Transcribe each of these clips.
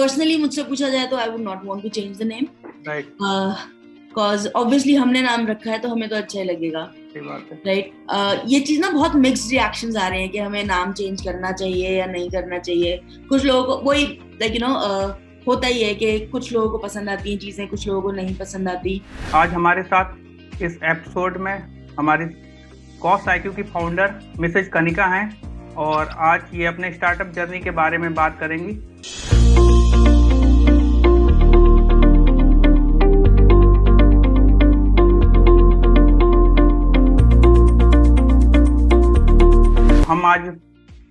Personally मुझसे पूछा जाए तो I would not want to change the name, right. Because obviously हमने नाम रखा है तो हमें तो अच्छा ही लगेगा, सही बात है। राइट। ये चीज ना बहुत मिक्स्ड रिएक्शंस आ रहे हैं कि हमें नाम चेंज करना चाहिए या नहीं करना चाहिए। कुछ लोगों को वही लाइक होता ही है कि कुछ लोगों को पसंद आती हैं चीजें, कुछ लोगों को नहीं पसंद आती। आज हमारे साथ इस एपिसोड में हमारी कॉस आईक्यू की फाउंडर मिसेज कनिका हैं और आज ये अपने स्टार्टअप जर्नी के बारे में बात करेंगी। हम आज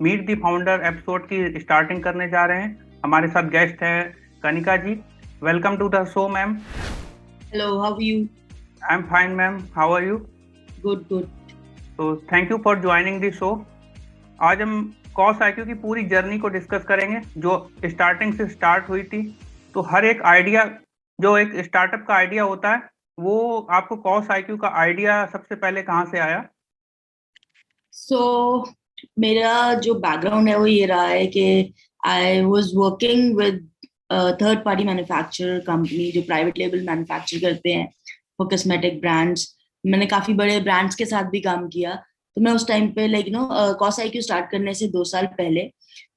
मीट दी फाउंडर एपिसोड की स्टार्टिंग करने जा रहे हैं। हमारे साथ गेस्ट हैं Kanika ji. Welcome to the show ma'am. Hello, how are you? I am fine ma'am, how are you? Good good. तो thank you for joining the show. आज हम कॉस आईक्यू की पूरी जर्नी को डिस्कस करेंगे जो स्टार्टिंग से स्टार्ट हुई थी। तो हर एक आइडिया, जो एक स्टार्टअप का आइडिया होता है, वो आपको कॉस आईक्यू का आइडिया सबसे पहले कहाँ से आया? मेरा जो बैकग्राउंड है वो ये रहा है कि I was working with third party manufacturer company जो प्राइवेट लेबल मैन्युफैक्चर करते हैं फॉर कॉस्मेटिक ब्रांड्स। मैंने काफी बड़े ब्रांड्स के साथ भी काम किया। तो मैं उस टाइम पे कॉस आईक्यू स्टार्ट करने से 2 साल पहले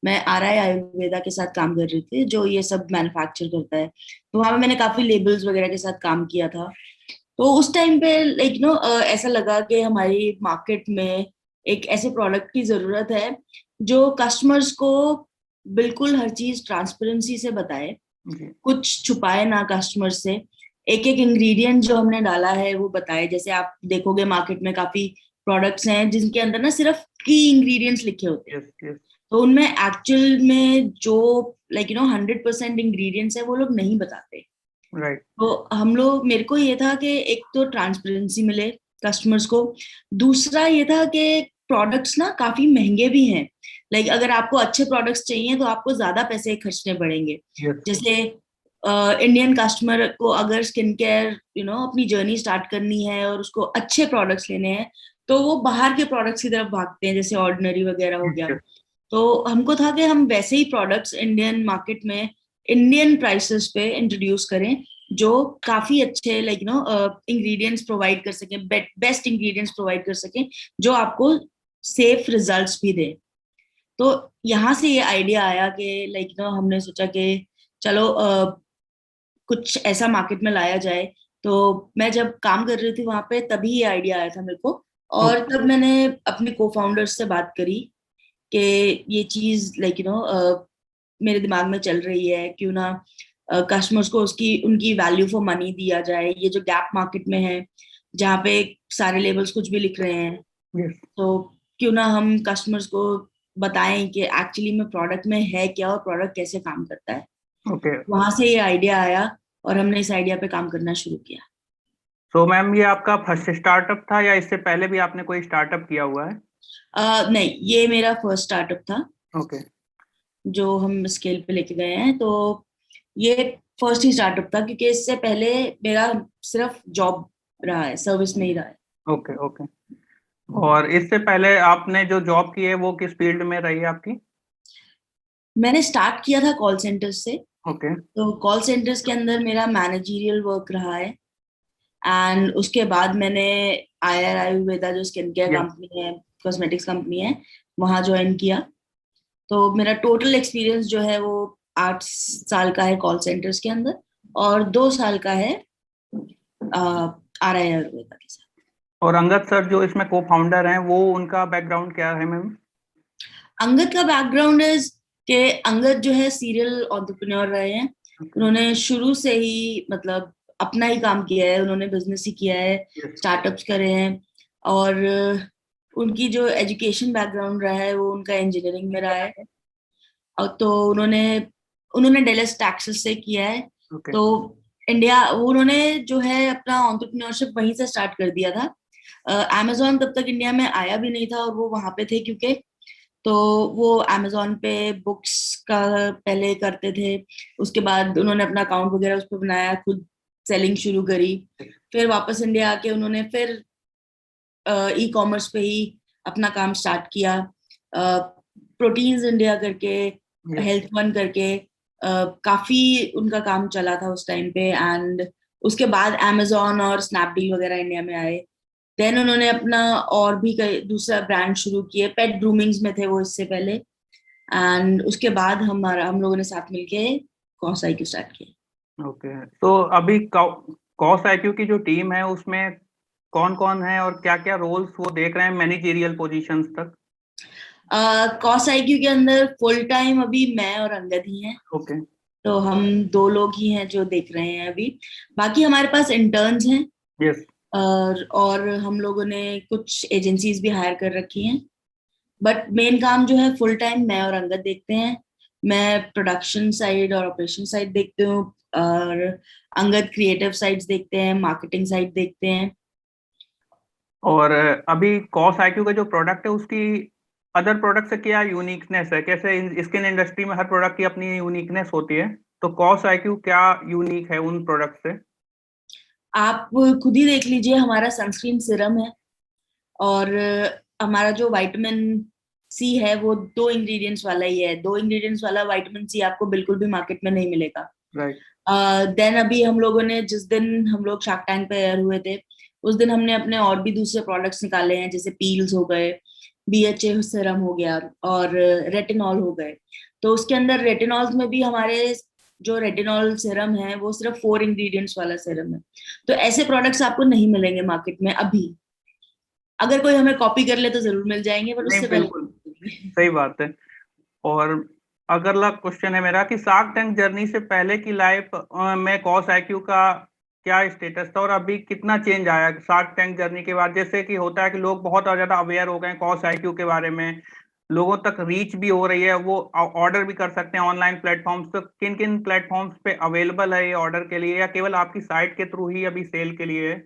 मैं आरआई आयुर्वेदा के साथ काम कर रही थी जो ये सब मैन्युफैक्चर करता है। तो वहां पे मैंने काफी लेबल्स वगैरह के साथ काम किया था। तो उस टाइम पे ऐसा लगा कि हमारी मार्केट में एक ऐसे प्रोडक्ट की जरूरत है जो कस्टमर्स को बिल्कुल हर चीज ट्रांसपेरेंसी से बताए, कुछ छुपाए ना कस्टमर से। एक एक इंग्रेडिएंट जो हमने डाला है वो बताए। जैसे आप देखोगे मार्केट में काफी प्रोडक्ट्स हैं जिनके अंदर ना सिर्फ की इंग्रेडिएंट्स लिखे होते हैं। Yes yes. तो उनमें एक्चुअल में जो 100% इंग्रेडिएंट्स है वो लोग नहीं बताते। राइट। तो हम लोग, मेरे को ये था कि एक तो ट्रांसपेरेंसी मिले कस्टमर्स को, दूसरा ये था कि प्रोडक्ट्स ना काफी महंगे भी हैं। अगर आपको अच्छे प्रोडक्ट्स चाहिए तो आपको ज्यादा पैसे खर्चने पड़ेंगे। यस। जैसे इंडियन कस्टमर को अगर स्किन केयर अपनी जर्नी स्टार्ट करनी है और उसको अच्छे प्रोडक्ट्स लेने हैं तो वो बाहर के प्रोडक्ट्स की तरफ भागते हैं, जैसे ऑर्डिनरी वगैरह हो गया। यस। तो हमको था कि हम वैसे ही प्रोडक्ट्स इंडियन मार्केट में इंडियन प्राइसेस पे इंट्रोड्यूस करें जो काफी अच्छे इंग्रेडिएंट्स प्रोवाइड कर सकें, बेस्ट इंग्रेडिएंट्स प्रोवाइड कर सकें जो आपको सेफ रिजल्ट्स भी दे। तो यहाँ से ये आइडिया आया कि हमने सोचा कि चलो कुछ ऐसा मार्केट में लाया जाए। तो मैं जब काम कर रही थी वहां पे तभी ये आइडिया आया था मेरे को। और तब मैंने अपने को फाउंडर्स से बात करी कि ये चीज मेरे दिमाग में चल रही है, क्यों ना कस्टमर्स को उसकी उनकी वैल्यू फॉर मनी दिया जाए। ये जो गैप मार्केट में है जहाँ पे सारे लेबल्स कुछ भी लिख रहे हैं, यस। तो क्यों ना हम कस्टमर्स को बताएं कि एक्चुअली में प्रोडक्ट में है क्या और प्रोडक्ट कैसे काम करता है। ओके। वहां से ये आइडिया आया और हमने इस आइडिया पे काम करना शुरू किया। तो मैम ये आपका फर्स्ट स्टार्टअप था या इससे पहले भी आपने कोई स्टार्टअप किया हुआ है? नहीं, ये मेरा फर्स्ट स्टार्टअप था ओके। जो हम स्केल पे लेके गए हैं। तो ये फर्स्ट ही स्टार्टअप था क्योंकि इससे पहले मेरा सिर्फ जॉब रहा है, सर्विस में ही रहा है। ओके। ओके। और इससे पहले आपने जो जॉब की है वो किस फील्ड में रही है आपकी? मैंने स्टार्ट किया था कॉल सेंटर्स से। ओके। तो कॉल सेंटर्स के अंदर मेरा मैनेजरियल वर्क रहा है। एंड उसके बाद मैंने आईआर आयुर्वेदा जो स्किन केयर यस। कंपनी है, कॉस्मेटिक्स कंपनी है, वहां ज्वाइन किया। तो मेरा टोटल एक्सपीरियंस जो है वो 8 साल का है कॉल सेंटर्स के अंदर और 2 साल का है आरआई आयुर्वेदा के साथ। और अंगद सर जो इसमें को फाउंडर हैं, वो उनका बैकग्राउंड क्या है मैम? अंगद का बैकग्राउंड इज के अंगद जो है सीरियल एंटरप्रेन्योर रहे हैं। उन्होंने शुरू से ही अपना ही काम किया है, उन्होंने बिजनेस ही किया है, यस। स्टार्टअप्स करे हैं। और उनकी जो एजुकेशन बैकग्राउंड रहा है वो उनका इंजीनियरिंग में रहा है। और तो उन्होंने उन्होंने डेलस टैक्सेस से किया है। ओके। तो उन्होंने जो है अपना एंटरप्रेन्योरशिप वहीं से स्टार्ट कर दिया था। अमेजोन तब तक इंडिया में आया भी नहीं था और वो वहां पे थे क्योंकि तो वो अमेजोन पे बुक्स का पहले करते थे। उसके बाद उन्होंने अपना अकाउंट वगैरह उस पर बनाया, खुद सेलिंग शुरू करी। फिर वापस इंडिया आके उन्होंने फिर ई कॉमर्स पे ही अपना काम स्टार्ट किया, प्रोटीन्स इंडिया करके, यस। हेल्थ वन करके। काफी उनका काम चला था उस टाइम पे। एंड उसके बाद amazon और स्नैपडील वगैरह इंडिया में आए। देन उन्होंने अपना और भी कई दूसरा ब्रांड शुरू किए, पेट ग्रूमिंग्स में थे वो इससे पहले। एंड उसके बाद हम लोगों ने साथ मिलके कॉस IQ स्टार्ट किया। ओके, तो अभी कॉस आईक्यू की जो टीम है उसमें कौन कौन है और क्या क्या रोल्स वो देख रहे हैं मैनेजरियल पोजीशंस तक? कॉस IQ के अंदर फुल टाइम अभी मैं और अंगद ही हैं। ओके। तो हम दो लोग ही हैं जो देख रहे हैं अभी। बाकी हमारे पास इंटर्न्स हैं। यस। और हम लोगों ने कुछ एजेंसीज भी हायर कर रखी हैं। बट मेन काम जो है फुल टाइम मैं और अंगद देखते हैं। मैं प्रोडक्शन साइड और ऑपरेशन साइड देखती हूँ, और अंगद क्रिएटिव साइड्स देखते हैं, मार्केटिंग साइड देखते हैं। और अभी कॉस आईक्यू का जो प्रोडक्ट है उसकी अदर प्रोडक्ट से क्या यूनिकनेस है? कैसे स्किन इंडस्ट्री में हर प्रोडक्ट की अपनी यूनिकनेस होती है, तो कॉस आईक्यू क्या यूनिक है उन प्रोडक्ट से? आप खुद ही देख लीजिए, हमारा सनस्क्रीन सिरम है। और हमारा जो विटामिन सी है वो 2 इंग्रेडिएंट्स वाला ही है। 2 इंग्रेडिएंट्स वाला विटामिन सी आपको बिल्कुल भी मार्केट में नहीं मिलेगा। राइट। देन अभी हम लोगों ने, जिस दिन हम लोग शार्क टैंक पे एयर हुए थे, उस दिन हमने अपने और भी दूसरे प्रोडक्ट्स निकाले हैं, जैसे पील्स हो गए, BHA सीरम हो गया, और रेटिनॉल हो गए। तो उसके अंदर रेटिनॉल्स में भी हमारे जो रेटिनॉल सीरम है वो सिर्फ 4 इंग्रेडिएंट्स वाला सीरम है। तो ऐसे प्रोडक्ट्स आपको नहीं मिलेंगे मार्केट में अभी। अगर कोई हमें कॉपी कर ले तो जरूर मिल जाएंगे, पर नहीं, उससे बिल्कुल पहले सही बात है। और अगला क्वेश्चन है मेरा कि शार्क टैंक जर्नी से पहले की लाइफ में कॉस आईक्यू का क्या स्टेटस था और अभी कितना चेंज आया शार्क टैंक जर्नी के बाद? जैसे कि होता है कि लोग बहुत ज्यादा अवेयर हो गए हैं कॉस आईक्यू के बारे में, लोगों तक रीच भी हो रही है, वो ऑर्डर भी कर सकते हैं ऑनलाइन प्लेटफॉर्म्स। तो किन किन प्लेटफॉर्म्स पे अवेलेबल है ये ऑर्डर के लिए, या केवल आपकी साइट के थ्रू ही अभी सेल के लिए है?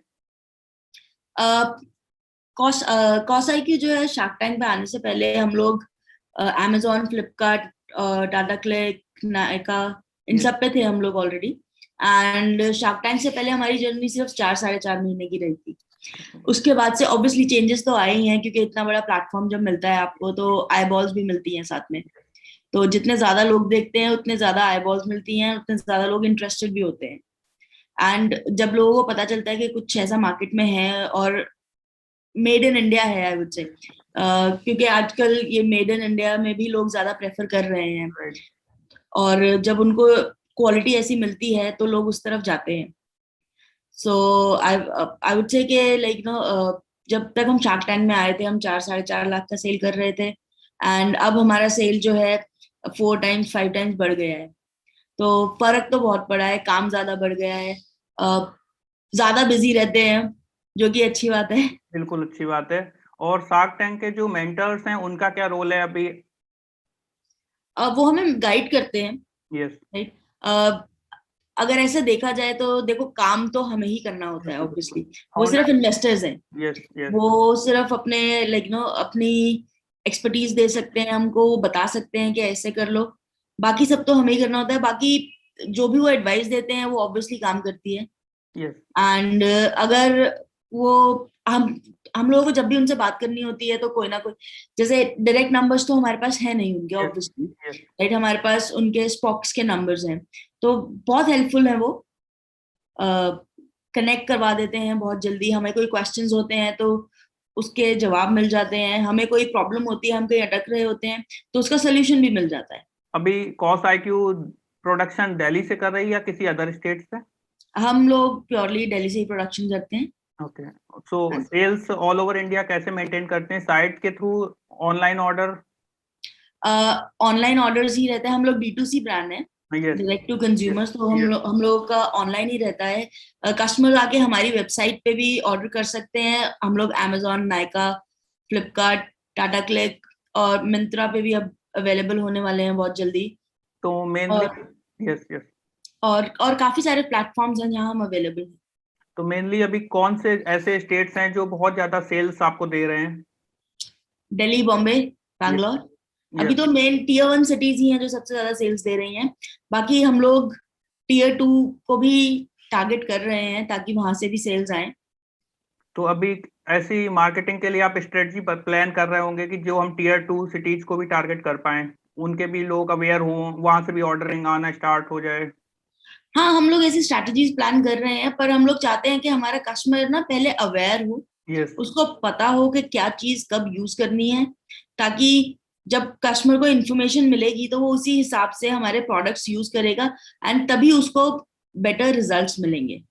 कॉस कॉस IQ जो है, शार्क टैंक पे आने से पहले हम लोग amazon, फ्लिपकार्ट, टाटा क्लिक, नायका, इन Yes. सब पे थे हम लोग ऑलरेडी। एंड शार्क टैंक से पहले हमारी जर्नी सिर्फ 4 साढ़े 4 महीने की रही थी। उसके बाद से ऑब्वियसली चेंजेस तो आए ही हैं, क्योंकि इतना बड़ा प्लेटफॉर्म जब मिलता है आपको तो आई बॉल्स भी मिलती हैं साथ में। तो जितने ज्यादा लोग देखते हैं उतने ज्यादा आई बॉल्स मिलती हैं, उतने ज्यादा लोग इंटरेस्टेड भी होते हैं। एंड जब लोगों को पता चलता है कि कुछ ऐसा मार्केट में है और मेड इन इंडिया है, आई वुड से, क्योंकि आजकल ये मेड इन इंडिया में भी लोग ज्यादा प्रेफर कर रहे हैं। Right. और जब उनको क्वालिटी ऐसी मिलती है तो लोग उस तरफ जाते हैं। सो आई आई वुड से कि लाइक नो, जब तक हम शार्क टैंक में आए थे हम 4 साढ़े 4 लाख का सेल कर रहे थे। एंड अब हमारा सेल जो है 4 टाइम्स 5 टाइम्स बढ़ गया है। तो फर्क तो बहुत पड़ा है, काम ज्यादा बढ़ गया है, ज्यादा बिजी रहते हैं, जो कि अच्छी बात है। बिल्कुल अच्छी बात है। और शार्क टैंक के जो मेंटर्स हैं उनका क्या रोल है अभी? वो हमें गाइड करते हैं। यस। राइट। अगर ऐसे देखा जाए तो देखो, काम तो हमें ही करना होता है ऑब्वियसली। वो सिर्फ फाउंडर। इन्वेस्टर्स हैं। Yes, yes. वो सिर्फ अपने लाइक नो अपनी एक्सपर्टीज दे सकते हैं हमको, वो बता सकते हैं कि ऐसे कर लो। बाकी सब तो हमें ही करना होता है। बाकी जो भी वो एडवाइस देते हैं वो ऑब्वियसली काम करती है। यस, एंड अगर वो हम लोगों को जब भी उनसे बात करनी होती है तो कोई ना कोई, जैसे डायरेक्ट नंबर्स तो हमारे पास है नहीं उनके यस, ऑब्वियसली। यस। राइट, हमारे पास उनके स्पॉक्स के नंबर्स हैं। तो बहुत हेल्पफुल है वो, कनेक्ट करवा देते हैं बहुत जल्दी। हमें कोई क्वेश्चंस होते हैं तो उसके जवाब मिल जाते हैं, हमें कोई प्रॉब्लम होती है, हम कहीं अटक रहे होते हैं तो उसका सोल्यूशन भी मिल जाता है। अभी कॉस आईक्यू प्रोडक्शन दिल्ली से कर रही है या किसी अदर स्टेट से? हम लोग प्योरली दिल्ली से ही प्रोडक्शन करते हैं। Okay. So sales all over India कैसे मेंटेन करते हैं? साइट के through, online order? Online orders ही रहते हैं। हम लोग D2C ब्रांड है, yes, direct to yes, consumers. तो यस। हम लोगों का ऑनलाइन ही रहता है। कस्टमर आके हमारी वेबसाइट पे भी ऑर्डर कर सकते हैं। हम लोग amazon, नायका, फ्लिपकार्ट, टाटा क्लिक और मिंत्रा पे भी अब अवेलेबल होने वाले हैं बहुत जल्दी। तो मेनली, और यस, यस। काफी सारे प्लेटफॉर्म्स हैं जहाँ हम अवेलेबल हैं। तो मेनली अभी कौन से ऐसे स्टेट्स हैं जो बहुत ज्यादा सेल्स आपको दे रहे हैं? दिल्ली, बॉम्बे, यस, बैंगलोर। अभी यस। तो मेन Tier 1 सिटीज ही हैं जो सबसे ज्यादा सेल्स दे रही हैं। बाकी हम लोग Tier 2 को भी टारगेट कर रहे हैं ताकि वहां से भी सेल्स आए। तो अभी ऐसी मार्केटिंग के लिए आप स्ट्रेटजी पर प्लान कर रहे होंगे कि जो हम टीयर 2 सिटीज को भी टारगेट कर पाए? उनके भी लोग अवेयर हों, वहां से भी ऑर्डरिंग आना स्टार्ट हो जाए? हाँ, हम लोग ऐसी स्ट्रैटेजीज प्लान कर रहे हैं, पर हम लोग चाहते हैं कि हमारा कस्टमर ना पहले अवेयर हो, यस। उसको पता हो कि क्या चीज कब यूज करनी है, ताकि जब कस्टमर को इन्फॉर्मेशन मिलेगी तो वो उसी हिसाब से हमारे प्रोडक्ट्स यूज करेगा, एंड तभी उसको बेटर रिजल्ट्स मिलेंगे।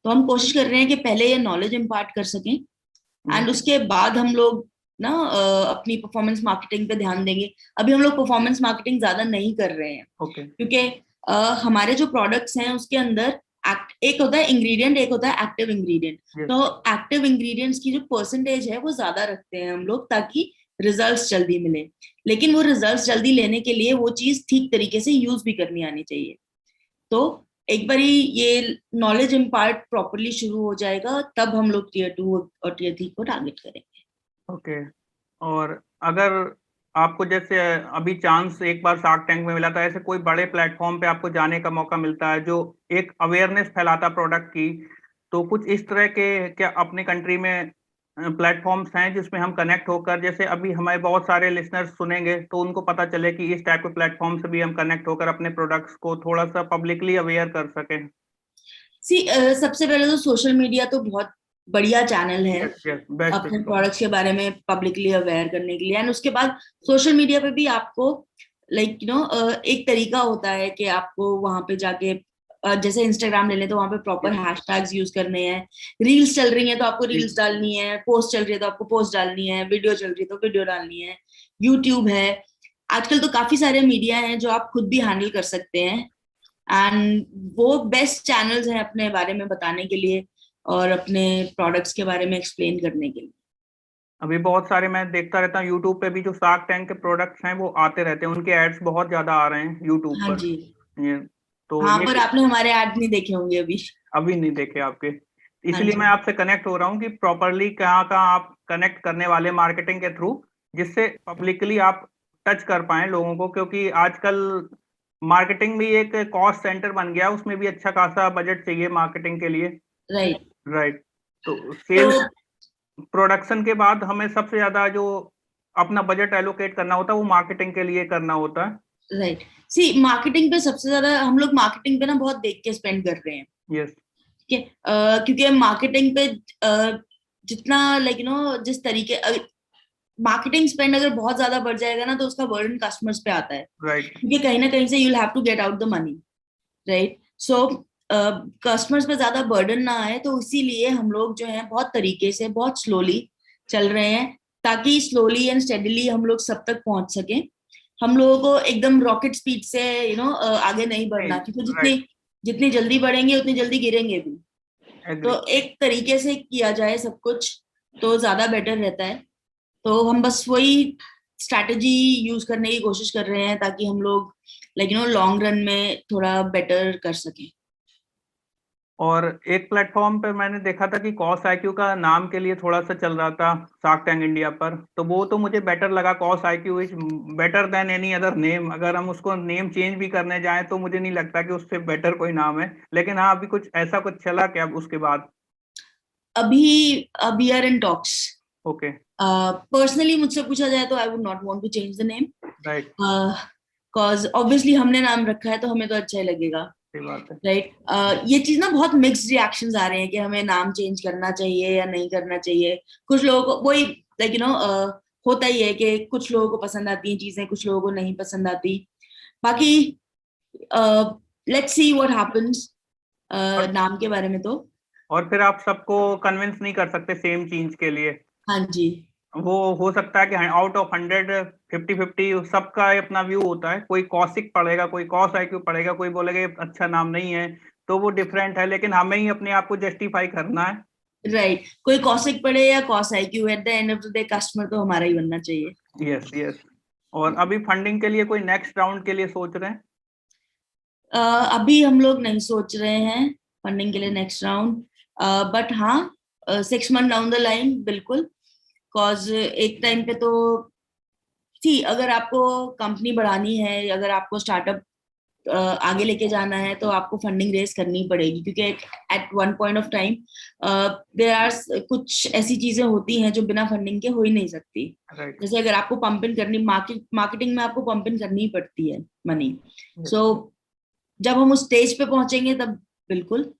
तो हम कोशिश कर रहे हैं कि पहले ये नॉलेज इम्पार्ट कर सकें, एंड उसके बाद हम लोग ना अपनी परफॉर्मेंस मार्केटिंग पे ध्यान देंगे। अभी हम लोग परफॉर्मेंस मार्केटिंग ज्यादा नहीं कर रहे हैं, ओके। क्योंकि हमारे जो प्रोडक्ट्स हैं उसके अंदर एक होता है इंग्रेडिएंट, एक होता है एक्टिव इंग्रेडिएंट। Yes. तो एक्टिव इंग्रेडिएंट्स की जो परसेंटेज है वो ज्यादा रखते हैं हम लोग, ताकि रिजल्ट्स जल्दी मिले। लेकिन वो रिजल्ट्स जल्दी लेने के लिए वो चीज ठीक तरीके से यूज भी करनी आनी चाहिए। तो एक बार ये नॉलेज इम्पार्ट प्रॉपरली शुरू हो जाएगा, तब हम लोग टीयर 2 और टीयर 3 को टारगेट करेंगे। ओके। और अगर आपको जैसे अभी चांस एक बार शार्क टैंक में मिला था, ऐसे कोई बड़े प्लेटफॉर्म पे आपको जाने का मौका मिलता है जो एक अवेयरनेस फैलाता प्रोडक्ट की, तो कुछ इस तरह के क्या अपने कंट्री में प्लेटफॉर्म्स हैं जिसमें हम कनेक्ट होकर, जैसे अभी हमारे बहुत सारे लिसनर्स सुनेंगे तो उनको पता चले कि इस टाइप के प्लेटफॉर्म से भी हम कनेक्ट होकर अपने प्रोडक्ट्स को थोड़ा सा पब्लिकली अवेयर कर सकें? सबसे पहले तो सोशल मीडिया तो बहुत बढ़िया चैनल है यस यस, बेस्ट। अपने प्रोडक्ट्स के बारे में पब्लिकली अवेयर करने के लिए। एंड उसके बाद सोशल मीडिया पे भी आपको एक तरीका होता है कि आपको वहां पे जाके जैसे इंस्टाग्राम ले लें तो वहां पे प्रॉपर हैशटैग्स यूज करने हैं। रील्स चल रही है तो आपको रील्स डालनी है, पोस्ट चल रही है तो आपको पोस्ट डालनी है, वीडियो चल रही है तो वीडियो डालनी है, यूट्यूब है। आजकल तो काफी सारे मीडिया हैं जो आप खुद भी हैंडल कर सकते हैं, एंड वो बेस्ट चैनल्स हैं अपने बारे में बताने के लिए और अपने प्रोडक्ट्स के बारे में एक्सप्लेन करने के लिए। अभी बहुत सारे मैं देखता रहता हूँ यूट्यूब पे भी, जो शार्क टैंक के प्रोडक्ट्स हैं वो आते रहते हैं, उनके एड्स बहुत ज्यादा आ रहे हैं यूट्यूब हाँ पर। जी। ये तो हाँ, ये पर आपने हमारे ऐड नहीं देखे होंगे अभी। अभी नहीं देखे आपके, हाँ इसलिए मैं जी। आपसे कनेक्ट हो रहा हूँ कि प्रॉपरली कहाँ कहाँ आप कनेक्ट करने वाले मार्केटिंग के थ्रू, जिससे पब्लिकली आप टच कर पाए लोगों को, क्योंकि आजकल मार्केटिंग भी एक कॉस्ट सेंटर बन गया, उसमें भी अच्छा खासा बजट चाहिए मार्केटिंग के लिए। राइट। राइट। तो तो सेल्स प्रोडक्शन के बाद हमें सबसे ज्यादा जो अपना बजट एलोकेट करना होता है वो मार्केटिंग के लिए करना होता है। राइट, सी मार्केटिंग पे सबसे ज्यादा हम लोग मार्केटिंग पे ना बहुत देख के स्पेंड कर रहे हैं। यस। ठीक है, क्योंकि मार्केटिंग पे जितना जिस तरीके मार्केटिंग स्पेंड अगर बहुत ज्यादा बढ़ जाएगा ना तो उसका बर्डन कस्टमर्स पे आता है, राइट। क्योंकि कहीं ना कहीं से you have to get out the money. Right. So customers पे ज्यादा बर्डन ना आए, तो इसीलिए हम लोग जो है बहुत तरीके से बहुत स्लोली चल रहे हैं, ताकि स्लोली एंड स्टेडीली हम लोग सब तक पहुंच सके। हम लोगों को एकदम रॉकेट स्पीड से आगे नहीं बढ़ना, क्योंकि जितनी राइट। जितनी जल्दी बढ़ेंगे उतनी जल्दी गिरेंगे भी। एग्री। तो एक तरीके से किया जाए सब कुछ तो ज्यादा बेटर रहता है। तो हम बस वही स्ट्रैटेजी यूज करने की कोशिश कर रहे हैं, ताकि हम लोग लॉन्ग रन में थोड़ा बेटर कर सकें। और एक प्लेटफॉर्म पे मैंने देखा था कि कॉस आईक्यू का नाम के लिए थोड़ा सा चल रहा था शार्क टैंक इंडिया पर, तो वो तो मुझे बेटर लगा। Cos IQ is better than any other name. अगर हम उसको नेम चेंज भी करने जाएं तो मुझे नहीं लगता कि उससे बेटर कोई नाम है, लेकिन हाँ अभी कुछ ऐसा कुछ चला क्या उसके बाद? अभी अभी are in talks. Okay. Personally मुझसे पूछा जाए तो I would not want to change the name, right. Cause obviously हमने नाम रखा है तो हमें तो अच्छा ही लगेगा। सही बात है। राइट। ये चीज ना बहुत मिक्स्ड रिएक्शंस आ रहे हैं कि हमें नाम चेंज करना चाहिए या नहीं करना चाहिए। कुछ लोगों को वही होता ही है कि कुछ लोगों को पसंद आती हैं चीजें, कुछ लोगों को नहीं पसंद आती। बाकी लेट्स सी व्हाट हैपेंस और नाम के बारे में तो। और फिर आप सबको कन्विंस नहीं कर सकते सेम चीज के लिए। हाँ जी। वो हो सकता है कि आउट ऑफ 100 50-50 सबका अपना व्यू होता है। कोई कॉसिक पढ़ेगा, कोई कॉस आईक्यू पढ़ेगा, कोई बोलेगा ये अच्छा नाम नहीं है, तो वो डिफरेंट है, लेकिन हमें ही अपने आप को जस्टिफाई करना है। राइट, कोई कॉसिक पढ़े या cos IQ, at the end of the day customer तो हमारा ही बनना चाहिए। Yes yes. और अभी फंडिंग के लिए कोई नेक्स्ट राउंड के लिए सोच रहे हैं? अभी हम लोग नहीं सोच रहे हैं फंडिंग के लिए नेक्स्ट राउंड, बट हाँ 6 मंथ डाउन द लाइन बिल्कुल। कॉज एक टाइम पे तो थी, अगर आपको कंपनी बढ़ानी है, अगर आपको स्टार्टअप आगे लेके जाना है तो आपको फंडिंग रेज करनी पड़ेगी, क्योंकि at one point of time there are कुछ ऐसी चीजें होती हैं जो बिना फंडिंग के हो ही नहीं सकती। राइट। जैसे अगर आपको पंप इन करनी, मार्केटिंग में आपको पंप इन करनी ही पड़ती है मनी। सो जब हम उस स्टेज पे पहुंचेंगे तब बिल्कुल,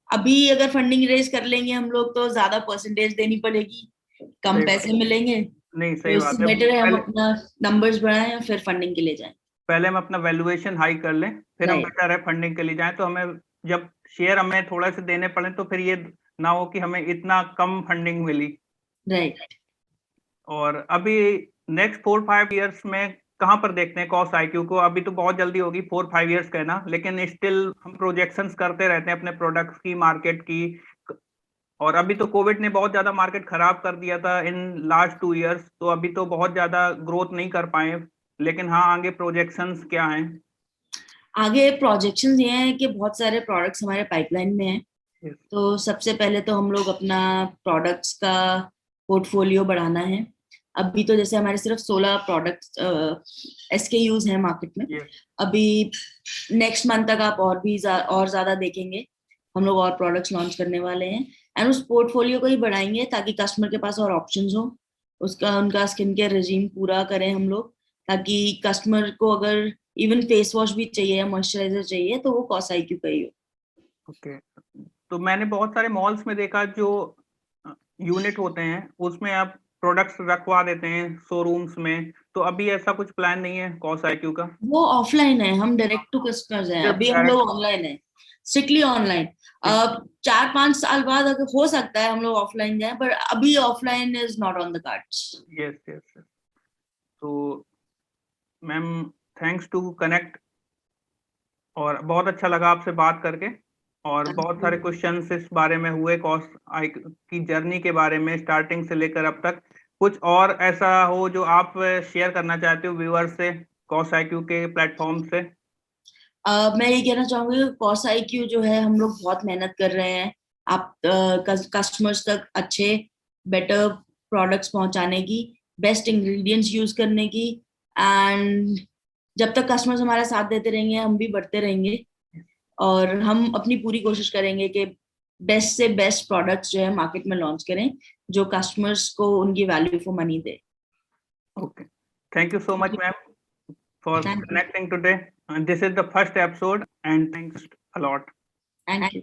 अभी अगर फंडिंग रेज कर लेंगे हम लोग तो ज्यादा परसेंटेज देनी पड़ेगी, कम सही बात। पैसे मिलेंगे, नहीं, तो सही बात इससे है। बेटर है हम पहले अपना नंबर्स बढ़ाएं और फिर फंडिंग के लिए जाएं। पहले हम अपना वैल्यूएशन हाई कर लें, फिर हम राइट बेटर है फंडिंग के लिए जाएं। तो हमें जब शेयर हमें थोड़ा से देने पड़े तो फिर ये ना हो कि हमें इतना कम फंडिंग मिली। राइट। और अभी नेक्स्ट 4-5 इयर्स में कहाँ पर देखते हैं कॉस्ट आईक्यू को? अभी तो बहुत जल्दी होगी 4-5 इयर्स कहना, लेकिन स्टिल हम प्रोजेक्शंस करते रहते हैं अपने प्रोडक्ट्स की, मार्केट की। और अभी तो कोविड ने बहुत ज्यादा मार्केट खराब कर दिया था इन लास्ट 2 इयर्स, तो अभी तो बहुत ज्यादा ग्रोथ नहीं कर पाए। लेकिन हाँ, आगे प्रोजेक्शंस क्या हैं? आगे प्रोजेक्शंस ये हैं कि बहुत सारे प्रोडक्ट्स हमारे पाइपलाइन में हैं। Yes. तो सबसे पहले तो हम लोग अपना प्रोडक्ट्स का पोर्टफोलियो बढ़ाना है। अभी तो जैसे हमारे सिर्फ 16 प्रोडक्ट्स SKUs हैं मार्केट में। Yes. अभी नेक्स्ट मंथ तक आप और भी और ज्यादा देखेंगे, हम लोग और प्रोडक्ट्स लॉन्च करने वाले हैं। एंड उस पोर्टफोलियो को ही बढ़ाएंगे ताकि कस्टमर के पास और ऑप्शंस हो, उसका उनका स्किन केयर रेजिम पूरा करें हम लोग, ताकि कस्टमर को अगर इवन फेस वॉश भी चाहिए या मॉइस्चराइजर चाहिए तो वो कॉस IQ का ही हो। ओके। तो मैंने बहुत सारे मॉल्स में देखा जो यूनिट होते हैं उसमें आप प्रोडक्ट्स रखवा देते हैं शोरूम्स में, तो अभी ऐसा कुछ प्लान नहीं है कॉस IQ का? वो ऑफलाइन है, हम डायरेक्ट टू कस्टमर्स हैं, सिर्फ अभी हम लोग डायरेक्ट? ऑनलाइन है, स्ट्रिक्टली ऑनलाइन। अब 4-5 साल बाद अगर हो सकता है हम लोग ऑफलाइन जाएं, पर अभी offline is not on the cards. Yes yes. तो मैम, थैंक्स टू कनेक्ट, और बहुत अच्छा लगा आपसे बात करके। और बहुत सारे क्वेश्चंस इस बारे में हुए कॉस्ट की जर्नी के बारे में, स्टार्टिंग से लेकर अब तक। कुछ और ऐसा हो जो आप शेयर करना चाहते हो व्यूअर्स से कॉस्ट IQ के प्लेटफॉर्म से? मैं ये कहना चाहूंगी कॉस IQ जो है, हम लोग बहुत मेहनत कर रहे हैं आप कस्टमर्स तक अच्छे बेटर प्रोडक्ट्स पहुंचाने की, बेस्ट इंग्रेडिएंट्स यूज करने की। एंड जब तक कस्टमर्स हमारा साथ देते रहेंगे हम भी बढ़ते रहेंगे, और हम अपनी पूरी कोशिश करेंगे कि बेस्ट से बेस्ट प्रोडक्ट्स जो है मार्केट में लॉन्च करें जो कस्टमर्स को उनकी value for money they. Okay, thank you so much ma'am for thank connecting today. And this is the first episode, and thanks a lot. You.